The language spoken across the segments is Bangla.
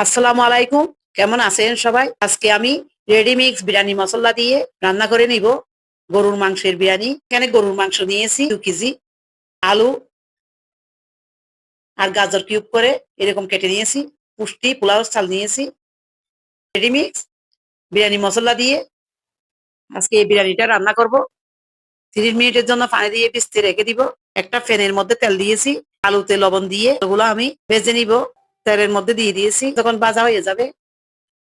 আসসালামু আলাইকুম। কেমন আছেন সবাই? আজকে আমি রেডিমিক্স বিরিয়ানি মশলা দিয়ে রান্না করে নিব গরুর মাংসের বিরিয়ানি। এখানে গরুর মাংস নিয়েছি 2 কেজি, আলু আর গাজর কিউব করে এরকম কেটে নিয়েছি, পুষ্টি পোলাও চাল নিয়েছি। রেডিমিক্স বিরিয়ানি মশলা দিয়ে আজকে এই বিরিয়ানিটা রান্না করব। 30 মিনিটের জন্য পানি দিয়ে ভিজতে রেখে দিব। একটা প্যানের মধ্যে তেল দিয়েছি, আলুতে লবণ দিয়ে ওগুলো আমি ভেজে নিব। তেলের মধ্যে দিয়ে দিয়েছি, তখন ভাজা হয়ে যাবে।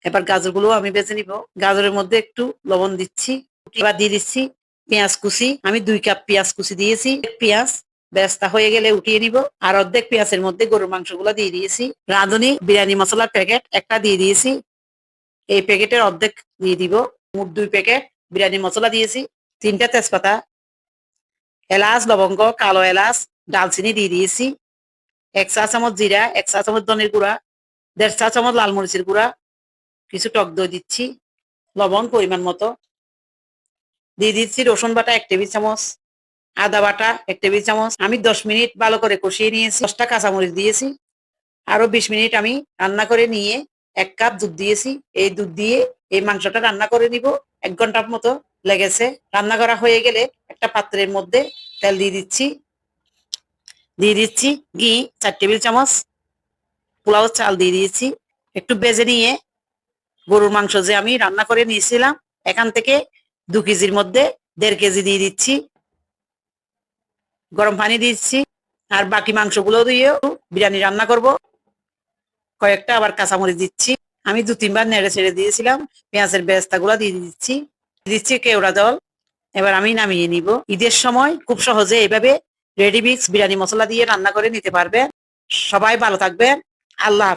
এবার গাজরগুলো আমি বেছে নিব। গাজরের মধ্যে একটু লবণ দিচ্ছি। এবার দিয়ে দিচ্ছি পেঁয়াজ কুচি। আমি 2 কাপ পেঁয়াজ কুচি দিয়েছি। পেঁয়াজ বেরেস্তা হয়ে গেলে উঠিয়ে নিব। আর অর্ধেক পেঁয়াজের মধ্যে গরুর মাংসগুলো দিয়ে দিয়েছি। রাঁধুনি বিরিয়ানি মশলার প্যাকেট একটা দিয়ে দিয়েছি। এই প্যাকেটের অর্ধেক দিয়ে দিব। মোট 2 প্যাকেট বিরিয়ানি মশলা দিয়েছি। 3টা তেজপাতা, এলাচ, লবঙ্গ, কালো এলাচ, ডালচিনি দিয়ে দিয়েছি। 1 চা চামচ জিরা, 1 চা চামচ ধনের গুঁড়া, 1.5 চা চামচ লাল মরিচের গুঁড়া, কিছু টক দই দিচ্ছি, লবণ পরিমাণ মতো দিয়ে দিচ্ছি। রসুন বাটা 1 টেবিল চামচ, আদা বাটা 1 টেবিল চামচ। আমি 10 মিনিট ভালো করে কষিয়ে নিয়েছি। 10টা কাঁচামরিচ দিয়েছি। আরো 20 মিনিট আমি রান্না করে নিয়ে 1 কাপ দুধ দিয়েছি। এই দুধ দিয়ে এই মাংসটা রান্না করে নিব। 1 ঘন্টার মতো লেগেছে। রান্না করা হয়ে গেলে একটা পাত্রের মধ্যে তেল দিয়ে দিচ্ছি ঘি 4 টেবিল চামচ, পোলাও চাল দিয়ে দিয়েছি। একটু ভেজে নিয়ে গরুর মাংস যে আমি রান্না করে নিয়েছিলাম, এখান থেকে 2 কেজির মধ্যে 1.5 কেজি দিয়ে দিচ্ছি। গরম পানি দিচ্ছি। আর বাকি মাংসগুলো দিয়েও বিরিয়ানি রান্না করব। কয়েকটা আবার কাঁচামরিচ দিচ্ছি। আমি 2-3 বার নেড়ে ছেড়ে দিয়েছিলাম। পেঁয়াজের বেরেস্তা গুলা দিয়ে দিচ্ছি কেওড়া জল। এবার আমি নামিয়ে নিব। ঈদের সময় খুব সহজে এইভাবে রেডিমিক্স বিরিয়ানি মশলা দিয়ে রান্না করে নিতে পারবেন। সবাই ভালো থাকবেন। আল্লাহ হাফেজ।